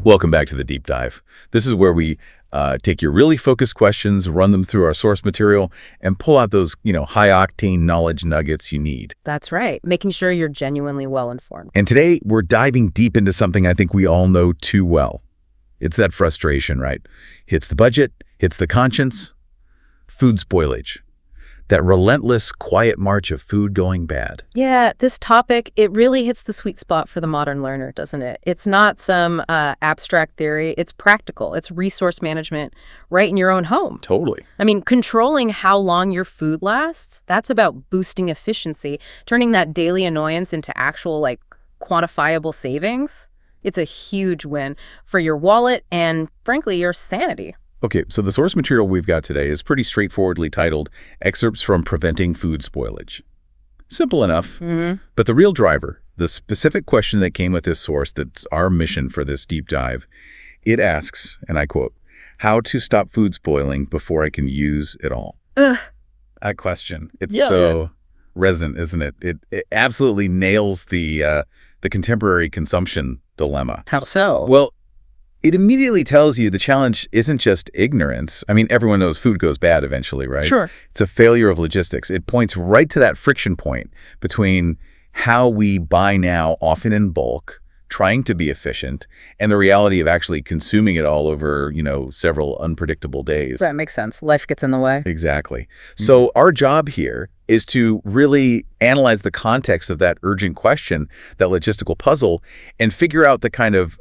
Welcome back to the deep dive. This is where we take your really focused questions, run them through our source material, and pull out those, high-octane knowledge nuggets you need. That's right, making sure you're genuinely well-informed. And today, we're diving deep into something I think we all know too well. It's that frustration, right? Hits the budget, hits the conscience. Food spoilage. That relentless, quiet march of food going bad. Yeah, this topic, it really hits the sweet spot for the modern learner, doesn't it? It's not some abstract theory. It's practical. It's resource management right in your own home. Totally. I mean, controlling how long your food lasts, that's about boosting efficiency, turning that daily annoyance into actual, quantifiable savings. It's a huge win for your wallet and, frankly, your sanity. Okay, so the source material we've got today is pretty straightforwardly titled Excerpts from Preventing Food Spoilage. Simple enough, but the real driver, the specific question that came with this source that's our mission for this deep dive, it asks, and I quote, "How to stop food spoiling before I can use it all?" Ugh. That question, it's so resonant, isn't it? It absolutely nails the contemporary consumption dilemma. How so? Well, it immediately tells you the challenge isn't just ignorance. I mean, everyone knows food goes bad eventually, right? Sure. It's a failure of logistics. It points right to that friction point between how we buy now, often in bulk, trying to be efficient, and the reality of actually consuming it all over, several unpredictable days. That makes sense. Life gets in the way. Exactly. So our job here is to really analyze the context of that urgent question, that logistical puzzle, and figure out the kind of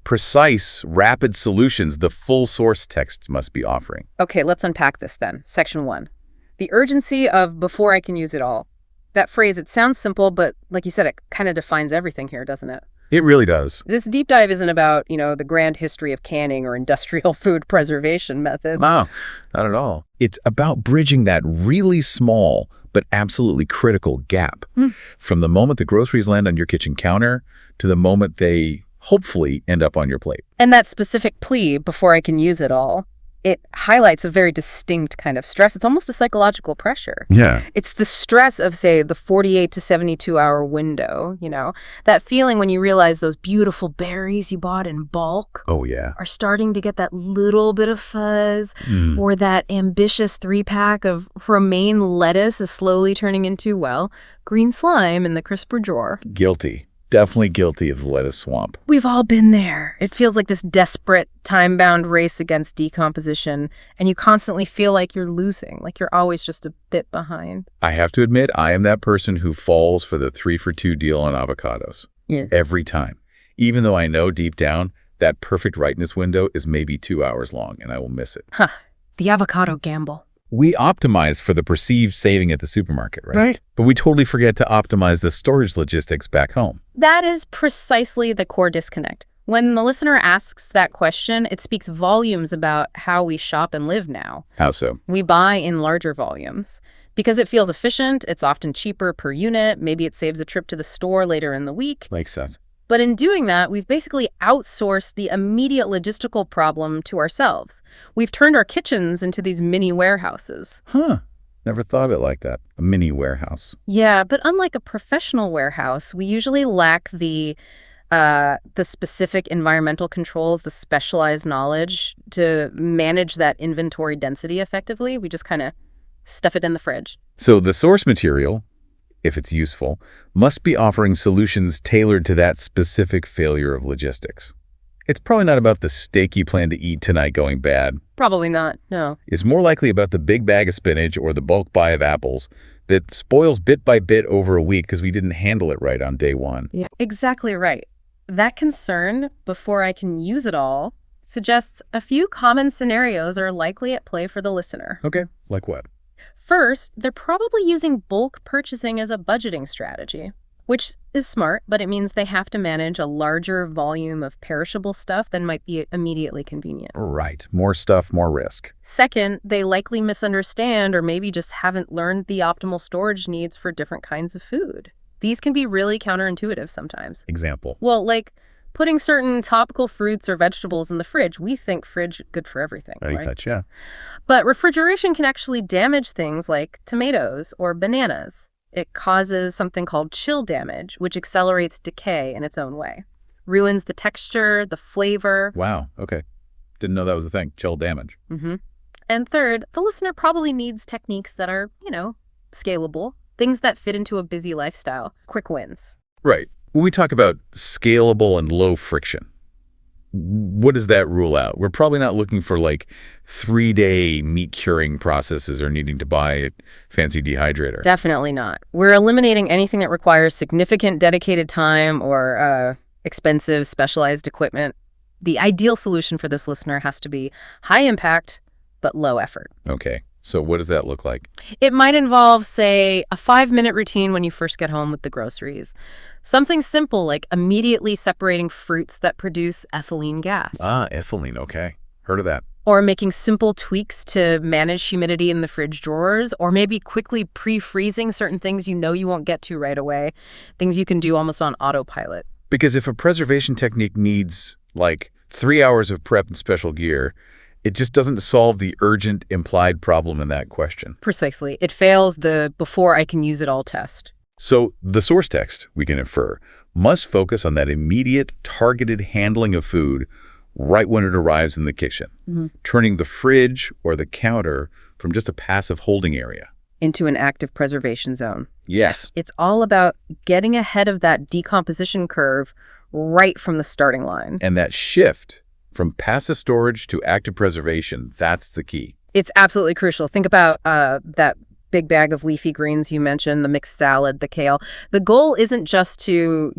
precise, rapid solutions the full source text must be offering. Okay, let's unpack this then. Section 1. The urgency of before I can use it all. That phrase, it sounds simple, but like you said, it kind of defines everything here, doesn't it? It really does. This deep dive isn't about, the grand history of canning or industrial food preservation methods. No, not at all. It's about bridging that really small but absolutely critical gap from the moment the groceries land on your kitchen counter to the moment they hopefully end up on your plate. And that specific plea, before I can use it all, it highlights a very distinct kind of stress. It's almost a psychological pressure. Yeah. It's the stress of, say, the 48 to 72-hour window, that feeling when you realize those beautiful berries you bought in bulk are starting to get that little bit of fuzz, or that ambitious 3-pack of romaine lettuce is slowly turning into, green slime in the crisper drawer. Guilty. Definitely guilty of the lettuce swamp. We've all been there. It feels like this desperate, time-bound race against decomposition, and you constantly feel like you're losing, like you're always just a bit behind. I have to admit, I am that person who falls for the 3-for-2 deal on avocados. Yeah. Every time. Even though I know deep down that perfect ripeness window is maybe 2 hours long, and I will miss it. The avocado gamble. We optimize for the perceived saving at the supermarket, right? Right. But we totally forget to optimize the storage logistics back home. That is precisely the core disconnect. When the listener asks that question, it speaks volumes about how we shop and live now. How so? We buy in larger volumes. Because it feels efficient, it's often cheaper per unit, maybe it saves a trip to the store later in the week. Makes sense. But in doing that, we've basically outsourced the immediate logistical problem to ourselves. We've turned our kitchens into these mini warehouses. Never thought of it like that. A mini warehouse. Yeah, but unlike a professional warehouse, we usually lack the specific environmental controls, the specialized knowledge to manage that inventory density effectively. We just kind of stuff it in the fridge. So the source material, if it's useful, must be offering solutions tailored to that specific failure of logistics. It's probably not about the steak you plan to eat tonight going bad. Probably not, no. It's more likely about the big bag of spinach or the bulk buy of apples that spoils bit by bit over a week because we didn't handle it right on day one. Yeah, exactly right. That concern, before I can use it all, suggests a few common scenarios are likely at play for the listener. Okay, like what? First, they're probably using bulk purchasing as a budgeting strategy, which is smart, but it means they have to manage a larger volume of perishable stuff than might be immediately convenient. Right. More stuff, more risk. Second, they likely misunderstand or maybe just haven't learned the optimal storage needs for different kinds of food. These can be really counterintuitive sometimes. Example. Well, like putting certain topical fruits or vegetables in the fridge. We think fridge good for everything, right? Touch, yeah. But refrigeration can actually damage things like tomatoes or bananas. It causes something called chill damage, which accelerates decay in its own way. ruins the texture, the flavor. Wow, okay. Didn't know that was a thing, chill damage. And third, the listener probably needs techniques that are, scalable, things that fit into a busy lifestyle, quick wins. Right. When we talk about scalable and low friction, what does that rule out? We're probably not looking for 3-day meat curing processes or needing to buy a fancy dehydrator. Definitely not. We're eliminating anything that requires significant dedicated time or expensive specialized equipment. The ideal solution for this listener has to be high impact, but low effort. Okay. So what does that look like? It might involve, say, a 5-minute routine when you first get home with the groceries. Something simple like immediately separating fruits that produce ethylene gas. Ethylene, okay. Heard of that. Or making simple tweaks to manage humidity in the fridge drawers, or maybe quickly pre-freezing certain things you know you won't get to right away, things you can do almost on autopilot. Because if a preservation technique needs 3 hours of prep and special gear, it just doesn't solve the urgent implied problem in that question. Precisely. It fails the before I can use it all test. So the source text, we can infer, must focus on that immediate, targeted handling of food right when it arrives in the kitchen, turning the fridge or the counter from just a passive holding area into an active preservation zone. Yes. It's all about getting ahead of that decomposition curve right from the starting line. And that shift from passive storage to active preservation, that's the key. It's absolutely crucial. Think about that big bag of leafy greens you mentioned, the mixed salad, the kale. The goal isn't just to,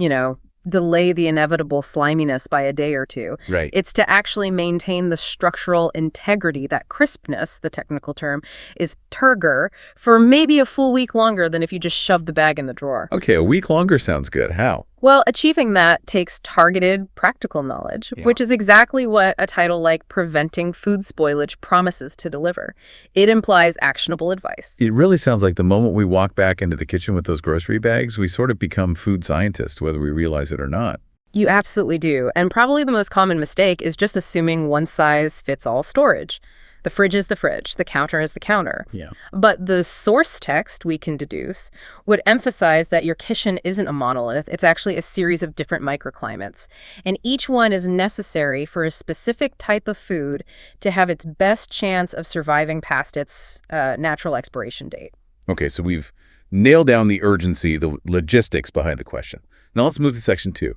delay the inevitable sliminess by a day or two. Right. It's to actually maintain the structural integrity, that crispness, the technical term, is turgor, for maybe a full week longer than if you just shoved the bag in the drawer. Okay, a week longer sounds good. How? Well, achieving that takes targeted, practical knowledge, which is exactly what a title like Preventing Food Spoilage promises to deliver. It implies actionable advice. It really sounds like the moment we walk back into the kitchen with those grocery bags, we sort of become food scientists, whether we realize it or not. You absolutely do. And probably the most common mistake is just assuming one size fits all storage. The fridge is the fridge, the counter is the counter. Yeah. But the source text, we can deduce, would emphasize that your kitchen isn't a monolith. It's actually a series of different microclimates. And each one is necessary for a specific type of food to have its best chance of surviving past its natural expiration date. Okay, so we've nailed down the urgency, the logistics behind the question. Now let's move to section 2.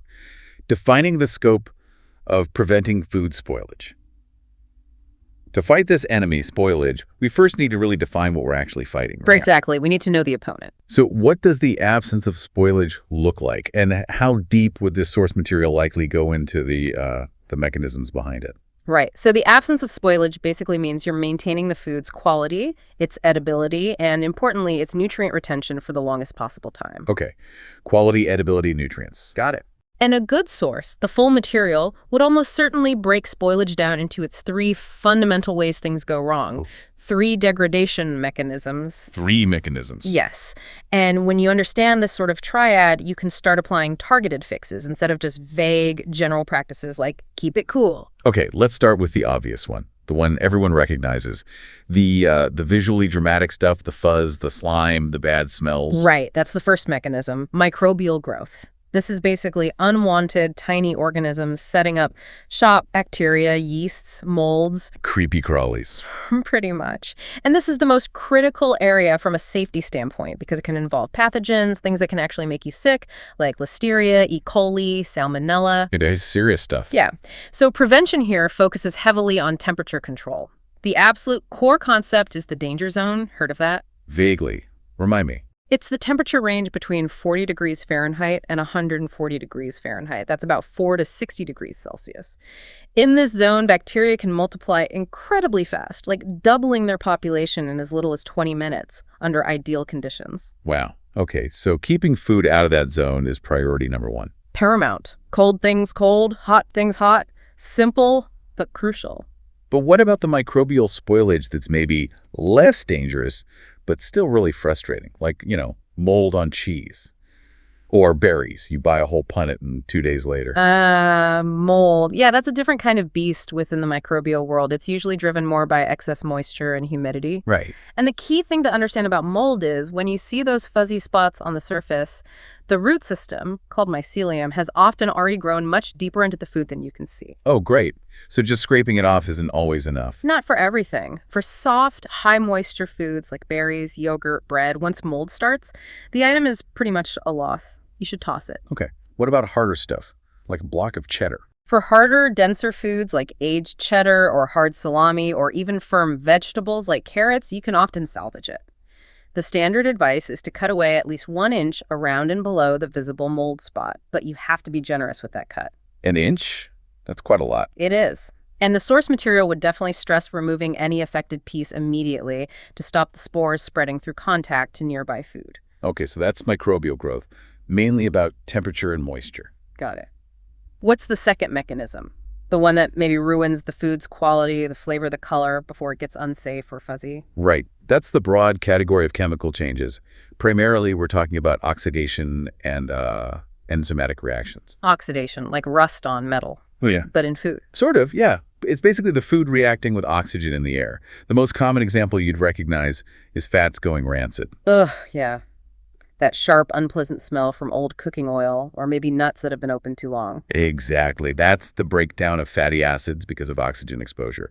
Defining the scope of preventing food spoilage. To fight this enemy, spoilage, we first need to really define what we're actually fighting. Right? Exactly. We need to know the opponent. So what does the absence of spoilage look like? And how deep would this source material likely go into the mechanisms behind it? Right. So the absence of spoilage basically means you're maintaining the food's quality, its edibility, and importantly, its nutrient retention for the longest possible time. Okay. Quality, edibility, nutrients. Got it. And a good source, the full material, would almost certainly break spoilage down into its 3 fundamental ways things go wrong. 3 degradation mechanisms. 3 mechanisms. Yes. And when you understand this sort of triad, you can start applying targeted fixes instead of just vague general practices like keep it cool. Okay, let's start with the obvious one. The one everyone recognizes. The visually dramatic stuff, the fuzz, the slime, the bad smells. Right. That's the first mechanism, microbial growth. This is basically unwanted tiny organisms setting up shop, bacteria, yeasts, molds. Creepy crawlies. Pretty much. And this is the most critical area from a safety standpoint because it can involve pathogens, things that can actually make you sick, like Listeria, E. coli, Salmonella. It is serious stuff. Yeah. So prevention here focuses heavily on temperature control. The absolute core concept is the danger zone. Heard of that? Vaguely. Remind me. It's the temperature range between 40 degrees Fahrenheit and 140 degrees Fahrenheit. That's about 4 to 60 degrees Celsius. In this zone, bacteria can multiply incredibly fast, like doubling their population in as little as 20 minutes under ideal conditions. Wow. Okay, so keeping food out of that zone is priority number 1. Paramount. Cold things cold, hot things hot. Simple, but crucial. But what about the microbial spoilage that's maybe less dangerous, but still really frustrating? Like, mold on cheese. Or berries. You buy a whole punnet and 2 days later. Mold. Yeah, that's a different kind of beast within the microbial world. It's usually driven more by excess moisture and humidity. Right. And the key thing to understand about mold is when you see those fuzzy spots on the surface, The root system, called mycelium, has often already grown much deeper into the food than you can see. Oh, great. So just scraping it off isn't always enough. Not for everything. For soft, high-moisture foods like berries, yogurt, bread, once mold starts, the item is pretty much a loss. You should toss it. Okay. What about harder stuff, like a block of cheddar? For harder, denser foods like aged cheddar or hard salami or even firm vegetables like carrots, you can often salvage it. The standard advice is to cut away at least 1 inch around and below the visible mold spot, but you have to be generous with that cut. An inch? That's quite a lot. It is. And the source material would definitely stress removing any affected piece immediately to stop the spores spreading through contact to nearby food. Okay, so that's microbial growth, mainly about temperature and moisture. Got it. What's the second mechanism? The one that maybe ruins the food's quality, the flavor, the color before it gets unsafe or fuzzy? Right. That's the broad category of chemical changes. Primarily, we're talking about oxidation and enzymatic reactions. Oxidation, like rust on metal. Oh, yeah. But in food. Sort of, yeah. It's basically the food reacting with oxygen in the air. The most common example you'd recognize is fats going rancid. Ugh, yeah. That sharp, unpleasant smell from old cooking oil, or maybe nuts that have been open too long. Exactly. That's the breakdown of fatty acids because of oxygen exposure.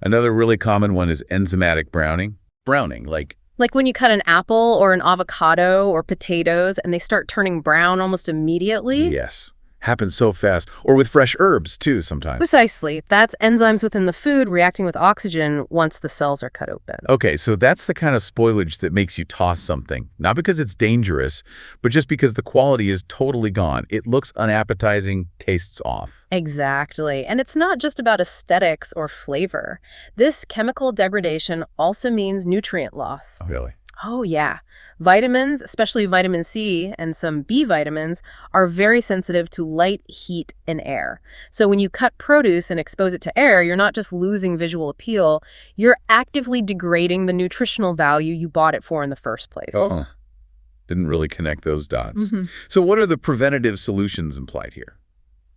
Another really common one is enzymatic browning. Browning, like when you cut an apple or an avocado or potatoes and they start turning brown almost immediately? Yes. Happens so fast. Or with fresh herbs, too, sometimes. Precisely. That's enzymes within the food reacting with oxygen once the cells are cut open. Okay, so that's the kind of spoilage that makes you toss something. Not because it's dangerous, but just because the quality is totally gone. It looks unappetizing, tastes off. Exactly. And it's not just about aesthetics or flavor. This chemical degradation also means nutrient loss. Oh, really? Oh, yeah. Vitamins, especially vitamin C and some B vitamins, are very sensitive to light, heat, and air. So when you cut produce and expose it to air, you're not just losing visual appeal, you're actively degrading the nutritional value you bought it for in the first place. Oh, didn't really connect those dots. So what are the preventative solutions implied here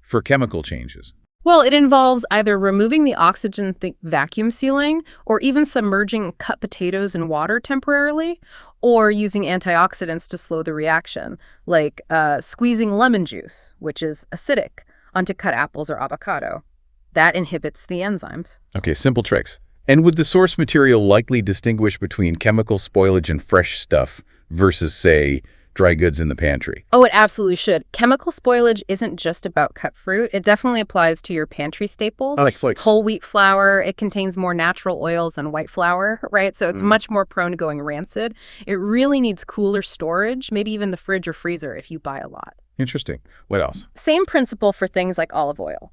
for chemical changes? Well, it involves either removing the oxygen vacuum sealing or even submerging cut potatoes in water temporarily or using antioxidants to slow the reaction, like squeezing lemon juice, which is acidic, onto cut apples or avocado. That inhibits the enzymes. Okay, simple tricks. And would the source material likely distinguish between chemical spoilage and fresh stuff versus, say, dry goods in the pantry? Oh, it absolutely should. Chemical spoilage isn't just about cut fruit. It definitely applies to your pantry staples. Like flakes. Whole wheat flour, it contains more natural oils than white flour, right? So it's much more prone to going rancid. It really needs cooler storage, maybe even the fridge or freezer if you buy a lot. Interesting. What else? Same principle for things like olive oil.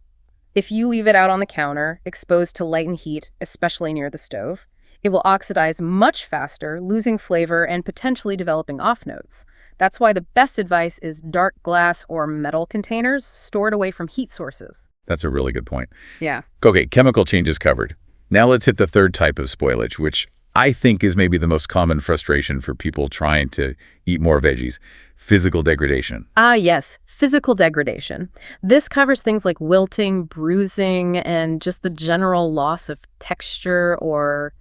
If you leave it out on the counter, exposed to light and heat, especially near the stove, it will oxidize much faster, losing flavor and potentially developing off notes. That's why the best advice is dark glass or metal containers stored away from heat sources. That's a really good point. Yeah. Okay, chemical changes covered. Now let's hit the third type of spoilage, which I think is maybe the most common frustration for people trying to eat more veggies: physical degradation. Ah, yes, physical degradation. This covers things like wilting, bruising, and just the general loss of texture or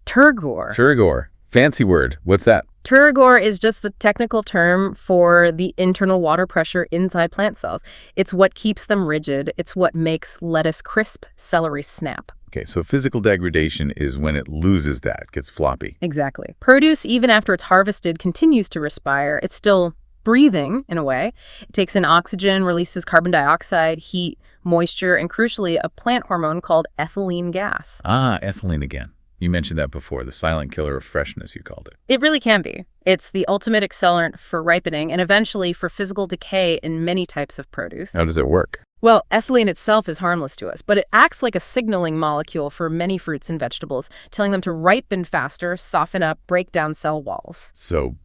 turgor. Turgor. Fancy word. What's that? Turgor is just the technical term for the internal water pressure inside plant cells. It's what keeps them rigid. It's what makes lettuce crisp, celery snap. Okay, so physical degradation is when it loses that, gets floppy. Exactly. Produce, even after it's harvested, continues to respire. It's still breathing, in a way. It takes in oxygen, releases carbon dioxide, heat, moisture, and crucially, a plant hormone called ethylene gas. Ah, ethylene again. You mentioned that before, the silent killer of freshness, you called it. It really can be. It's the ultimate accelerant for ripening and eventually for physical decay in many types of produce. How does it work? Well, ethylene itself is harmless to us, but it acts like a signaling molecule for many fruits and vegetables, telling them to ripen faster, soften up, break down cell walls. So,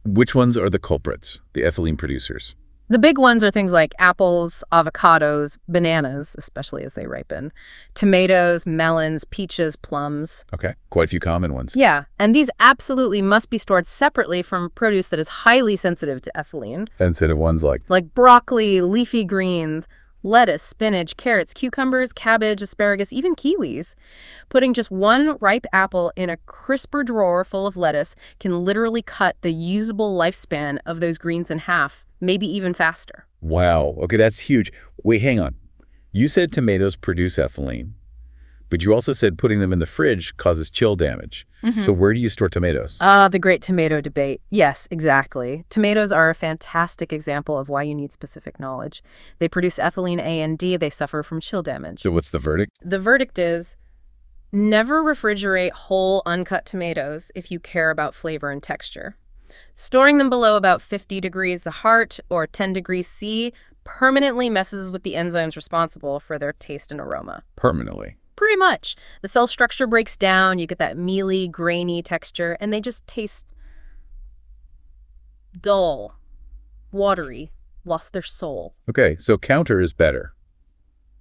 which ones are the culprits, the ethylene producers? The big ones are things like apples, avocados, bananas, especially as they ripen, tomatoes, melons, peaches, plums. Okay, quite a few common ones. Yeah, and these absolutely must be stored separately from produce that is highly sensitive to ethylene. Sensitive ones like broccoli, leafy greens, lettuce, spinach, carrots, cucumbers, cabbage, asparagus, even kiwis. Putting just one ripe apple in a crisper drawer full of lettuce can literally cut the usable lifespan of those greens in half maybe even faster. Wow. Okay, that's huge. Wait, hang on. You said tomatoes produce ethylene, but you also said putting them in the fridge causes chill damage. So where do you store tomatoes? The great tomato debate. Yes, exactly. Tomatoes are a fantastic example of why you need specific knowledge. They produce ethylene A and D. They suffer from chill damage. So what's the verdict? The verdict is never refrigerate whole uncut tomatoes if you care about flavor and texture. Storing them below about 50 degrees Hart or 10 degrees C permanently messes with the enzymes responsible for their taste and aroma. Permanently. Pretty much. The cell structure breaks down, you get that mealy, grainy texture, and they just taste dull, watery, lost their soul. Okay, so counter is better,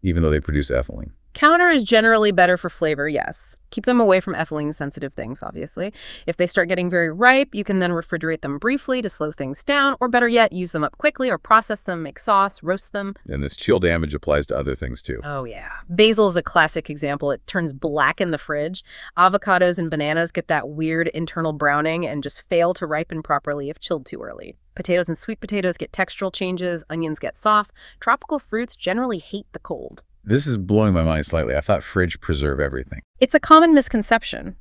even though they produce ethylene. Counter is generally better for flavor, yes. Keep them away from ethylene-sensitive things, obviously. If they start getting very ripe, you can then refrigerate them briefly to slow things down, or better yet, use them up quickly or process them, make sauce, roast them. And this chill damage applies to other things, too. Oh, yeah. Basil is a classic example. It turns black in the fridge. Avocados and bananas get that weird internal browning and just fail to ripen properly if chilled too early. Potatoes and sweet potatoes get textural changes. Onions get soft. Tropical fruits generally hate the cold. This is blowing my mind slightly. I thought fridge preserve everything. It's a common misconception.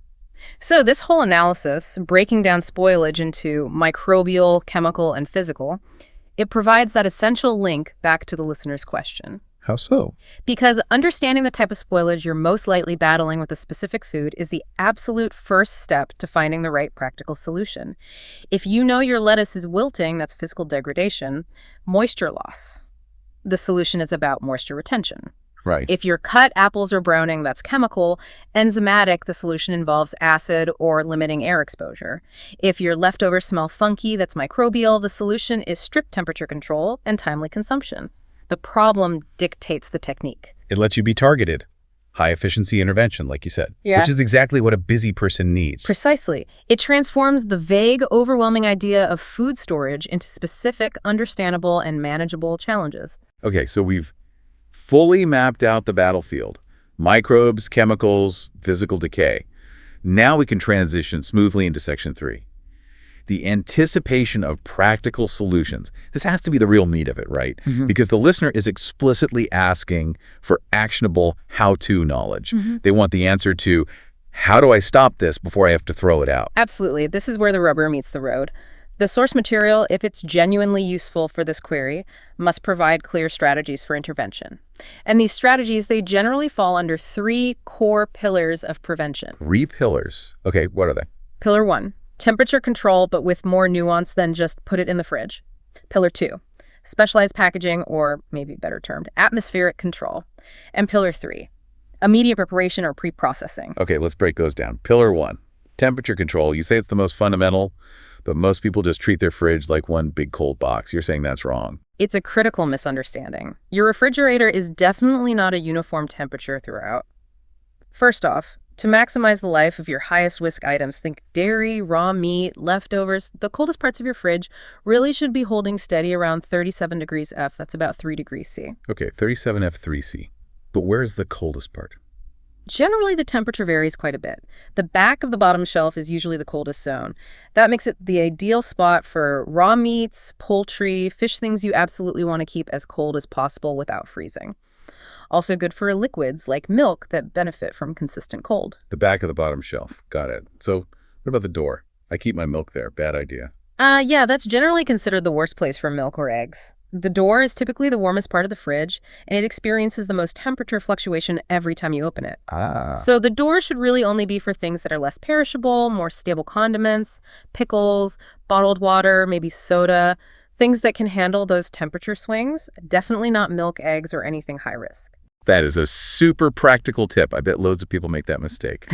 So this whole analysis, breaking down spoilage into microbial, chemical, and physical, it provides that essential link back to the listener's question. How so? Because understanding the type of spoilage you're most likely battling with a specific food is the absolute first step to finding the right practical solution. If you know your lettuce is wilting, that's physical degradation, moisture loss. The solution is about moisture retention. Right. If your cut apples are browning, that's chemical. Enzymatic, the solution involves acid or limiting air exposure. If your leftovers smell funky, that's microbial. The solution is strict temperature control and timely consumption. The problem dictates the technique. It lets you be targeted. High-efficiency intervention, like you said. Yeah. Which is exactly what a busy person needs. Precisely. It transforms the vague, overwhelming idea of food storage into specific, understandable, and manageable challenges. Okay, so we've fully mapped out the battlefield. Microbes, chemicals, physical decay. Now we can transition smoothly into Section 3. The anticipation of practical solutions. This has to be the real meat of it, right? Because the listener is explicitly asking for actionable how-to knowledge. They want the answer to, how do I stop this before I have to throw it out? Absolutely. This is where the rubber meets the road. The source material, if it's genuinely useful for this query, must provide clear strategies for intervention. And these strategies, they generally fall under 3 core pillars of prevention. 3 pillars. Okay, what are they? Pillar 1, temperature control, but with more nuance than just put it in the fridge. Pillar 2, specialized packaging, or maybe better termed, atmospheric control. And Pillar 3, immediate preparation or pre-processing. Okay, let's break those down. Pillar 1, temperature control. You say it's the most fundamental, but most people just treat their fridge like one big cold box. You're saying that's wrong. It's a critical misunderstanding. Your refrigerator is definitely not a uniform temperature throughout. First off, to maximize the life of your highest risk items, think dairy, raw meat, leftovers. The coldest parts of your fridge really should be holding steady around 37 degrees F. That's about 3 degrees C. Okay, 37 F3C. But where's the coldest part? Generally, the temperature varies quite a bit. The back of the bottom shelf is usually the coldest zone. That makes it the ideal spot for raw meats, poultry, fish, things you absolutely want to keep as cold as possible without freezing. Also good for liquids like milk that benefit from consistent cold. The back of the bottom shelf. Got it. So what about the door? I keep my milk there. Bad idea. Yeah, that's generally considered the worst place for milk or eggs. The door is typically the warmest part of the fridge, and it experiences the most temperature fluctuation every time you open it. So the door should really only be for things that are less perishable, more stable condiments, pickles, bottled water, maybe soda, things that can handle those temperature swings. Definitely not milk, eggs, or anything high risk. That is a super practical tip. I bet loads of people make that mistake.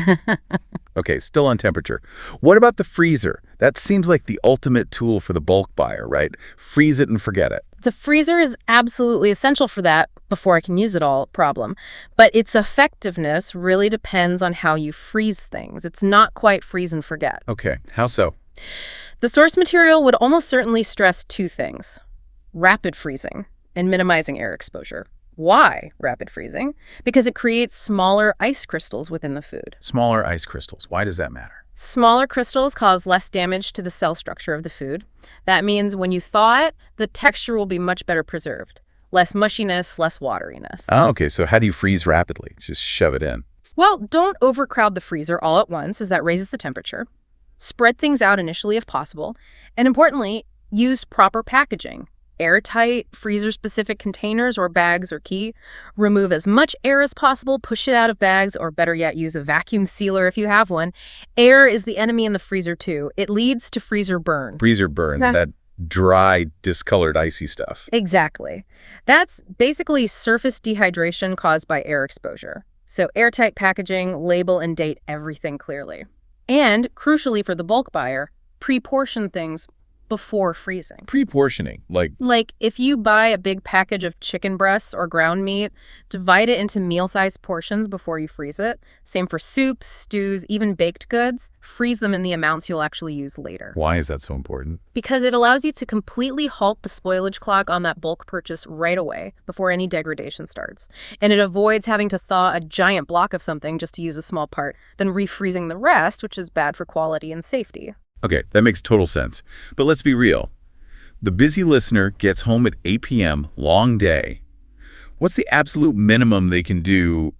Okay, still on temperature. What about the freezer? That seems like the ultimate tool for the bulk buyer, right? Freeze it and forget it. The freezer is absolutely essential for that before I can use it all problem. But its effectiveness really depends on how you freeze things. It's not quite freeze and forget. Okay, how so? The source material would almost certainly stress 2 things: rapid freezing and minimizing air exposure. Why rapid freezing? Because it creates smaller ice crystals within the food. Smaller ice crystals. Why does that matter? Smaller crystals cause less damage to the cell structure of the food. That means when you thaw it, the texture will be much better preserved. Less mushiness, less wateriness. Oh, okay. So how do you freeze rapidly? Just shove it in. Well, don't overcrowd the freezer all at once, as that raises the temperature. Spread things out initially if possible. And importantly, use proper packaging. Airtight, freezer-specific containers or bags are key. Remove as much air as possible, push it out of bags, or better yet, use a vacuum sealer if you have one. Air is the enemy in the freezer too. It leads to freezer burn. Freezer burn, that dry, discolored, icy stuff. Exactly. That's basically surface dehydration caused by air exposure. So airtight packaging, label and date everything clearly. And, crucially for the bulk buyer, pre-portion things before freezing. Pre-portioning, Like, if you buy a big package of chicken breasts or ground meat, divide it into meal-sized portions before you freeze it. Same for soups, stews, even baked goods. Freeze them in the amounts you'll actually use later. Why is that so important? Because it allows you to completely halt the spoilage clock on that bulk purchase right away, before any degradation starts. And it avoids having to thaw a giant block of something just to use a small part, then refreezing the rest, which is bad for quality and safety. Okay, that makes total sense. But let's be real. The busy listener gets home at 8 p.m., long day. What's the absolute minimum they can do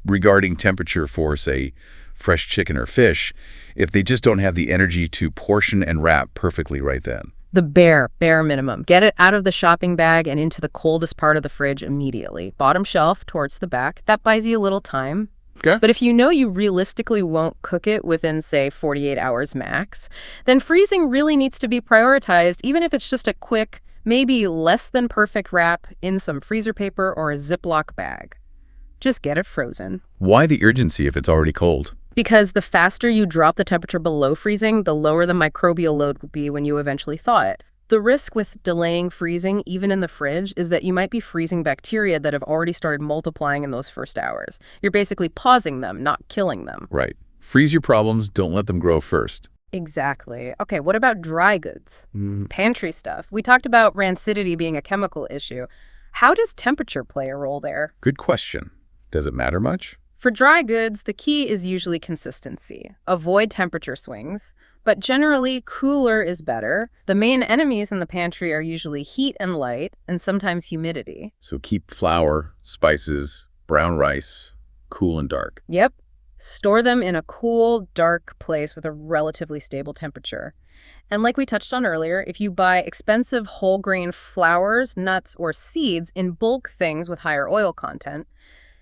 regarding temperature for, say, fresh chicken or fish if they just don't have the energy to portion and wrap perfectly right then? The bare minimum. Get it out of the shopping bag and into the coldest part of the fridge immediately. Bottom shelf towards the back. That buys you a little time. Okay. But if you know you realistically won't cook it within, say, 48 hours max, then freezing really needs to be prioritized, even if it's just a quick, maybe less than perfect wrap in some freezer paper or a Ziploc bag. Just get it frozen. Why the urgency if it's already cold? Because the faster you drop the temperature below freezing, the lower the microbial load will be when you eventually thaw it. The risk with delaying freezing, even in the fridge, is that you might be freezing bacteria that have already started multiplying in those first hours. You're basically pausing them, not killing them. Right. Freeze your problems, don't let them grow first. Exactly. Okay, what about dry goods? Pantry stuff. We talked about rancidity being a chemical issue. How does temperature play a role there? Good question. Does it matter much? For dry goods, the key is usually consistency. Avoid temperature swings, but generally cooler is better. The main enemies in the pantry are usually heat and light, and sometimes humidity. So keep flour, spices, brown rice, cool and dark. Yep. Store them in a cool, dark place with a relatively stable temperature. And like we touched on earlier, if you buy expensive whole grain flours, nuts, or seeds in bulk things with higher oil content,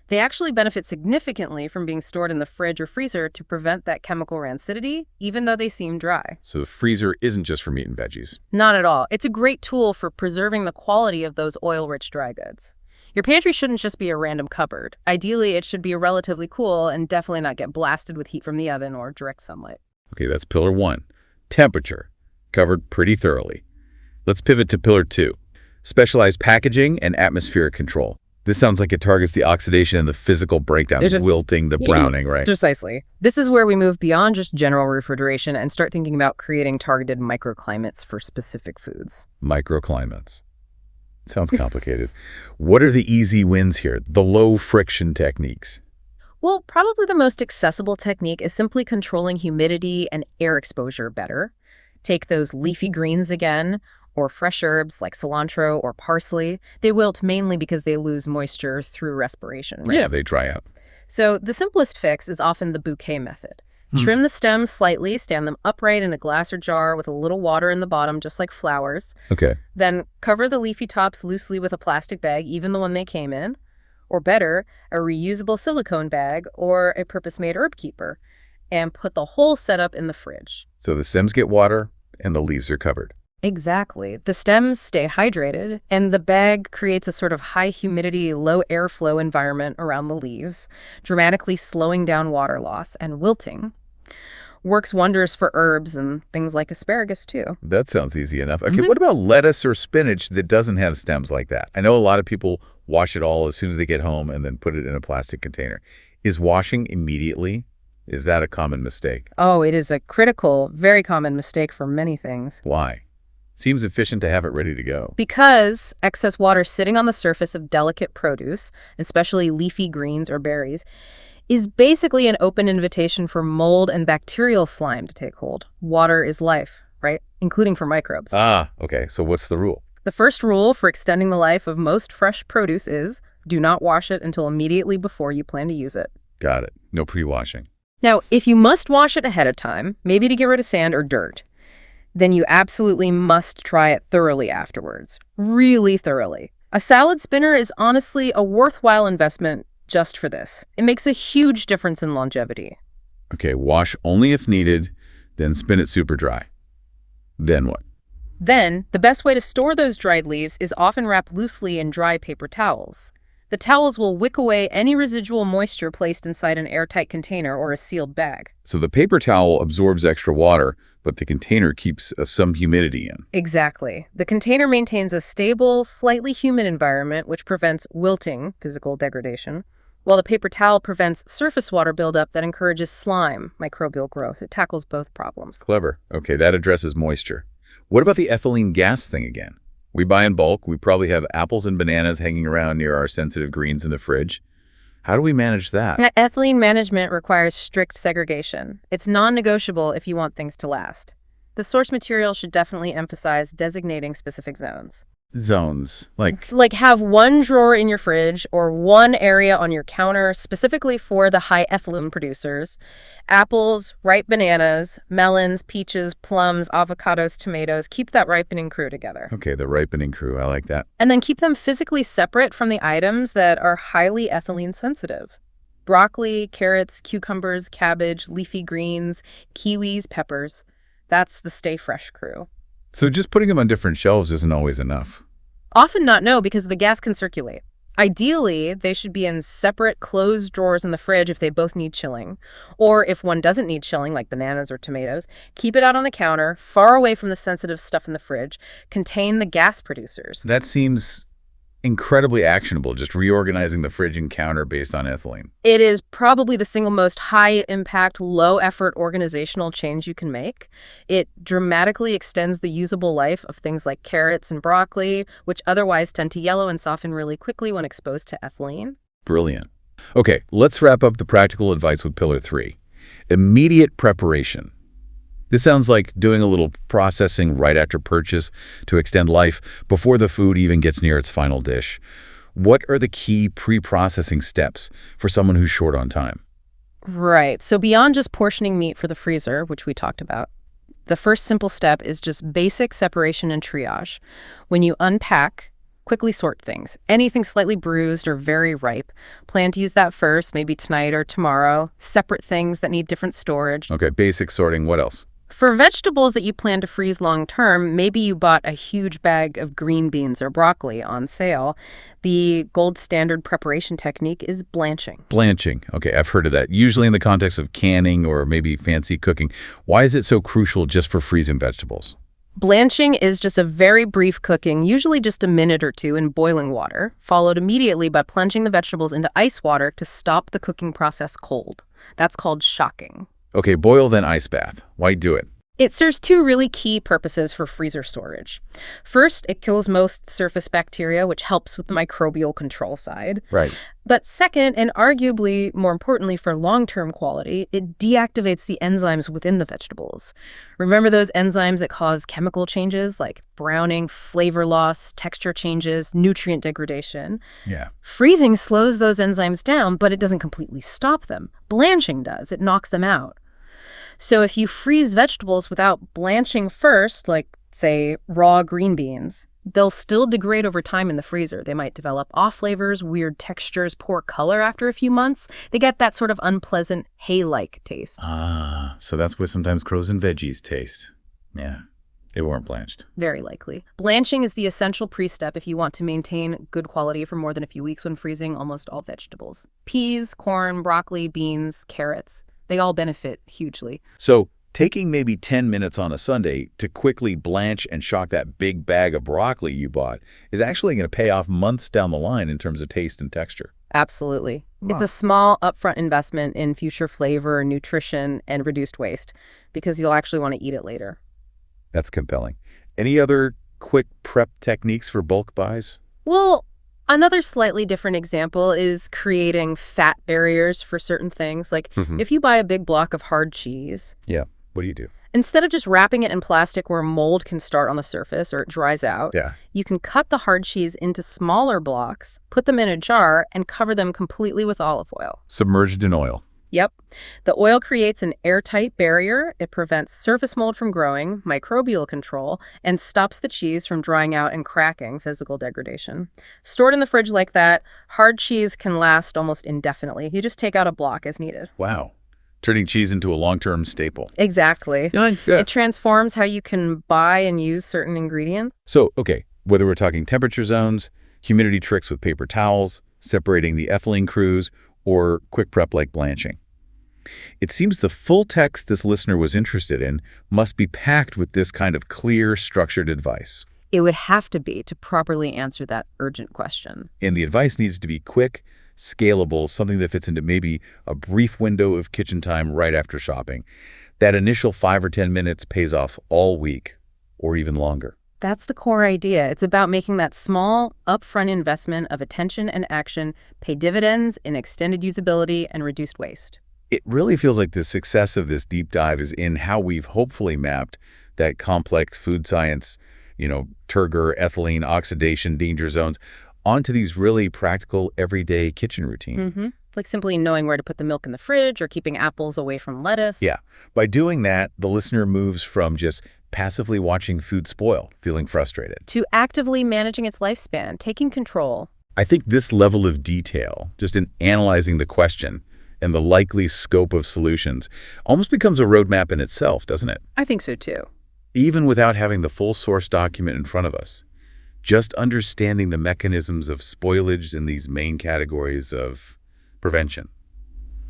they actually benefit significantly from being stored in the fridge or freezer to prevent that chemical rancidity, even though they seem dry. So the freezer isn't just for meat and veggies. Not at all. It's a great tool for preserving the quality of those oil-rich dry goods. Your pantry shouldn't just be a random cupboard. Ideally, it should be relatively cool and definitely not get blasted with heat from the oven or direct sunlight. Okay, that's pillar 1. Temperature. Covered pretty thoroughly. Let's pivot to pillar 2. Specialized packaging and atmospheric control. This sounds like it targets the oxidation and the physical breakdown, the wilting, the browning, right? Precisely. This is where we move beyond just general refrigeration and start thinking about creating targeted microclimates for specific foods. Microclimates. Sounds complicated. What are the easy wins here? The low friction techniques? Well, probably the most accessible technique is simply controlling humidity and air exposure better. Take those leafy greens again, or fresh herbs like cilantro or parsley. They wilt mainly because they lose moisture through respiration, right? Yeah, they dry out. So the simplest fix is often the bouquet method. Trim the stems slightly, stand them upright in a glass or jar with a little water in the bottom, just like flowers. Okay. Then cover the leafy tops loosely with a plastic bag, even the one they came in. Or better, a reusable silicone bag or a purpose-made herb keeper. And put the whole setup in the fridge. So the stems get water and the leaves are covered. Exactly. The stems stay hydrated, and the bag creates a sort of high humidity, low airflow environment around the leaves, dramatically slowing down water loss and wilting. Works wonders for herbs and things like asparagus, too. That sounds easy enough. Okay, what about lettuce or spinach that doesn't have stems like that? I know a lot of people wash it all as soon as they get home and then put it in a plastic container. Is washing immediately? Is that a common mistake? Oh, it is a critical, very common mistake for many things. Why? Seems efficient to have it ready to go. Because excess water sitting on the surface of delicate produce, especially leafy greens or berries, is basically an open invitation for mold and bacterial slime to take hold. Water is life, right? Including for microbes. Ah, okay. So what's the rule? The first rule for extending the life of most fresh produce is do not wash it until immediately before you plan to use it. Got it. No pre-washing. Now, if you must wash it ahead of time, maybe to get rid of sand or dirt, then you absolutely must try it thoroughly afterwards. Really thoroughly. A salad spinner is honestly a worthwhile investment just for this. It makes a huge difference in longevity. Okay, wash only if needed, then spin it super dry. Then what? Then, the best way to store those dried leaves is often wrap loosely in dry paper towels. The towels will wick away any residual moisture placed inside an airtight container or a sealed bag. So the paper towel absorbs extra water, but the container keeps some humidity in. Exactly. The container maintains a stable, slightly humid environment which prevents wilting, physical degradation, while the paper towel prevents surface water buildup that encourages slime, microbial growth. It tackles both problems. Clever. Okay, that addresses moisture. What about the ethylene gas thing again? We buy in bulk. We probably have apples and bananas hanging around near our sensitive greens in the fridge. How do we manage that? Ethylene management requires strict segregation. It's non-negotiable if you want things to last. The source material should definitely emphasize designating specific zones. Zones, like have one drawer in your fridge or one area on your counter specifically for the high ethylene producers. Apples, ripe bananas, melons, peaches, plums, avocados, tomatoes. Keep that ripening crew together. Okay, the ripening crew. I like that. And then keep them physically separate from the items that are highly ethylene sensitive. Broccoli, carrots, cucumbers, cabbage, leafy greens, kiwis, peppers. That's the stay fresh crew. So just putting them on different shelves isn't always enough. Often not, no, because the gas can circulate. Ideally, they should be in separate closed drawers in the fridge if they both need chilling. Or if one doesn't need chilling, like bananas or tomatoes, keep it out on the counter, far away from the sensitive stuff in the fridge. Contain the gas producers. That seems incredibly actionable, just reorganizing the fridge and counter based on ethylene. It is probably the single most high-impact, low-effort organizational change you can make. It dramatically extends the usable life of things like carrots and broccoli, which otherwise tend to yellow and soften really quickly when exposed to ethylene. Brilliant. Okay, let's wrap up the practical advice with Pillar 3. Immediate preparation. This sounds like doing a little processing right after purchase to extend life before the food even gets near its final dish. What are the key pre-processing steps for someone who's short on time? Right. So beyond just portioning meat for the freezer, which we talked about, the first simple step is just basic separation and triage. When you unpack, quickly sort things. Anything slightly bruised or very ripe, plan to use that first, maybe tonight or tomorrow. Separate things that need different storage. Okay, basic sorting. What else? For vegetables that you plan to freeze long term, maybe you bought a huge bag of green beans or broccoli on sale. The gold standard preparation technique is blanching. Blanching. Okay, I've heard of that. Usually in the context of canning or maybe fancy cooking. Why is it so crucial just for freezing vegetables? Blanching is just a very brief cooking, usually just a minute or two in boiling water, followed immediately by plunging the vegetables into ice water to stop the cooking process cold. That's called shocking. Okay, boil then ice bath. Why do it? It serves two really key purposes for freezer storage. First, it kills most surface bacteria, which helps with the microbial control side. Right. But second, and arguably more importantly for long-term quality, it deactivates the enzymes within the vegetables. Remember those enzymes that cause chemical changes like browning, flavor loss, texture changes, nutrient degradation? Yeah. Freezing slows those enzymes down, but it doesn't completely stop them. Blanching does. It knocks them out. So if you freeze vegetables without blanching first, like, say, raw green beans, they'll still degrade over time in the freezer. They might develop off flavors, weird textures, poor color after a few months. They get that sort of unpleasant hay-like taste. Ah, so that's what sometimes frozen veggies taste. Yeah, they weren't blanched. Very likely. Blanching is the essential pre-step if you want to maintain good quality for more than a few weeks when freezing almost all vegetables. Peas, corn, broccoli, beans, carrots. They all benefit hugely. So taking maybe 10 minutes on a Sunday to quickly blanch and shock that big bag of broccoli you bought is actually going to pay off months down the line in terms of taste and texture. Absolutely. Wow. It's a small upfront investment in future flavor, nutrition, and reduced waste because you'll actually want to eat it later. That's compelling. Any other quick prep techniques for bulk buys? Well, Another slightly different example is creating fat barriers for certain things. Like if you buy a big block of hard cheese, Yeah. What do you do? instead of just wrapping it in plastic where mold can start on the surface or it dries out, Yeah. you can cut the hard cheese into smaller blocks, put them in a jar, and cover them completely with olive oil. Submerged in oil. Yep. The oil creates an airtight barrier. It prevents surface mold from growing, microbial control, and stops the cheese from drying out and cracking, physical degradation. Stored in the fridge like that, hard cheese can last almost indefinitely. You just take out a block as needed. Wow. Turning cheese into a long-term staple. Exactly. Yeah. It transforms how you can buy and use certain ingredients. So, okay, whether we're talking temperature zones, humidity tricks with paper towels, separating the ethylene crews, or quick prep like blanching. It seems the full text this listener was interested in must be packed with this kind of clear, structured advice. It would have to be to properly answer that urgent question. And the advice needs to be quick, scalable, something that fits into maybe a brief window of kitchen time right after shopping. That initial 5 or 10 minutes pays off all week or even longer. That's the core idea. It's about making that small, upfront investment of attention and action pay dividends in extended usability and reduced waste. It really feels like the success of this deep dive is in how we've hopefully mapped that complex food science, turgor, ethylene, oxidation, danger zones, onto these really practical, everyday kitchen routines. Like simply knowing where to put the milk in the fridge or keeping apples away from lettuce. Yeah. By doing that, the listener moves from just passively watching food spoil, feeling frustrated, to actively managing its lifespan, taking control. I think this level of detail, just in analyzing the question and the likely scope of solutions, almost becomes a roadmap in itself, doesn't it? I think so too. Even without having the full source document in front of us, just understanding the mechanisms of spoilage in these main categories of prevention,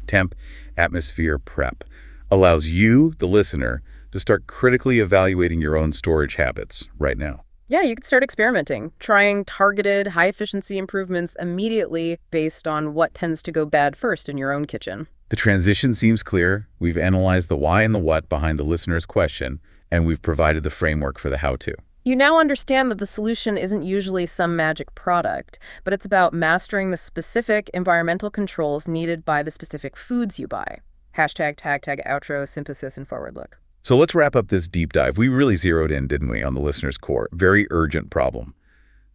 temp, atmosphere, prep, allows you, the listener, to start critically evaluating your own storage habits right now. Yeah, you can start experimenting, trying targeted, high-efficiency improvements immediately based on what tends to go bad first in your own kitchen. The transition seems clear. We've analyzed the why and the what behind the listener's question, and we've provided the framework for the how-to. You now understand that the solution isn't usually some magic product, but it's about mastering the specific environmental controls needed by the specific foods you buy. Hashtag, tag, outro, synthesis, and forward look. So let's wrap up this deep dive. We really zeroed in, didn't we, on the listener's core. Very urgent problem.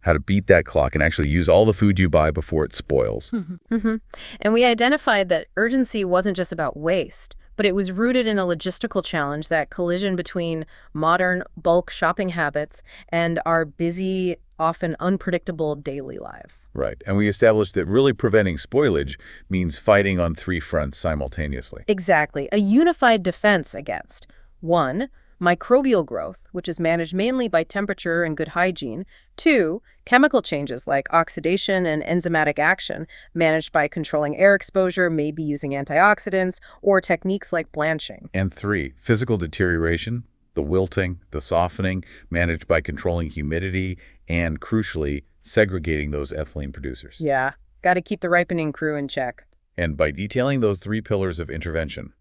How to beat that clock and actually use all the food you buy before it spoils. And we identified that urgency wasn't just about waste, but it was rooted in a logistical challenge, that collision between modern bulk shopping habits and our busy, often unpredictable daily lives. Right. And we established that really preventing spoilage means fighting on 3 fronts simultaneously. Exactly. A unified defense against 1, microbial growth, which is managed mainly by temperature and good hygiene. 2, chemical changes like oxidation and enzymatic action, managed by controlling air exposure, maybe using antioxidants, or techniques like blanching. And 3, physical deterioration, the wilting, the softening, managed by controlling humidity and, crucially, segregating those ethylene producers. Yeah, got to keep the ripening crew in check. And by detailing those 3 pillars of intervention,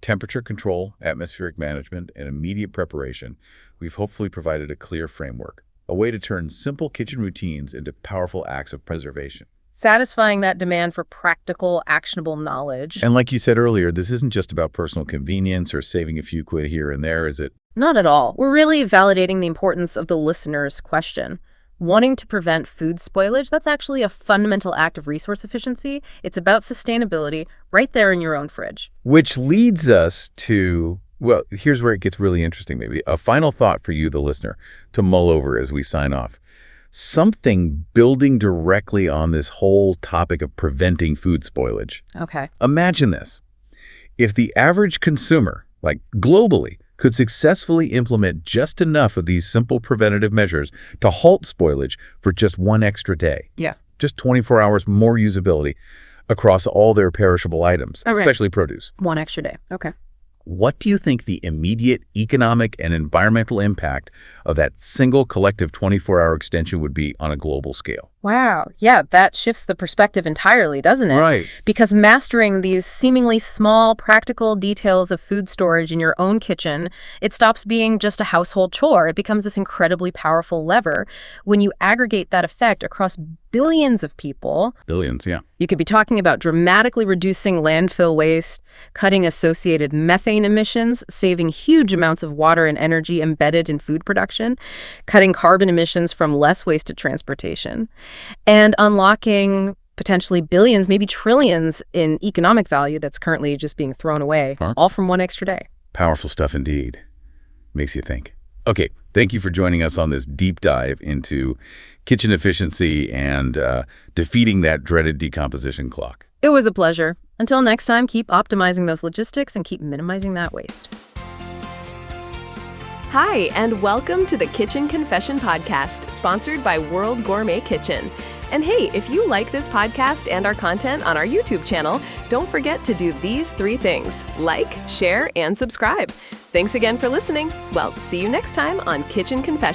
temperature control, atmospheric management, and immediate preparation, we've hopefully provided a clear framework, a way to turn simple kitchen routines into powerful acts of preservation. Satisfying that demand for practical, actionable knowledge. And like you said earlier, this isn't just about personal convenience or saving a few quid here and there, is it? Not at all. We're really validating the importance of the listener's question. Wanting to prevent food spoilage, that's actually a fundamental act of resource efficiency. It's about sustainability right there in your own fridge. Which leads us to, well, here's where it gets really interesting maybe. A final thought for you, the listener, to mull over as we sign off. Something building directly on this whole topic of preventing food spoilage. Okay. Imagine this. If the average consumer, like globally, could successfully implement just enough of these simple preventative measures to halt spoilage for just 1 extra day. Yeah. Just 24 hours more usability across all their perishable items, especially produce. 1 extra day. Okay. What do you think the immediate economic and environmental impact of that single collective 24-hour extension would be on a global scale. Wow. Yeah, that shifts the perspective entirely, doesn't it? Right. Because mastering these seemingly small, practical details of food storage in your own kitchen, it stops being just a household chore. It becomes this incredibly powerful lever. When you aggregate that effect across billions of people... Billions, yeah. You could be talking about dramatically reducing landfill waste, cutting associated methane emissions, saving huge amounts of water and energy embedded in food production, cutting carbon emissions from less wasted transportation, and unlocking potentially billions, maybe trillions in economic value that's currently just being thrown away, all from one extra day. Powerful stuff indeed. Makes you think. Okay, thank you for joining us on this deep dive into kitchen efficiency and defeating that dreaded decomposition clock. It was a pleasure. Until next time, keep optimizing those logistics and keep minimizing that waste. Hi, and welcome to the Kitchen Confession Podcast, sponsored by World Gourmet Kitchen. And hey, if you like this podcast and our content on our YouTube channel, don't forget to do these 3 things: like, share, and subscribe. Thanks again for listening. Well, see you next time on Kitchen Confession.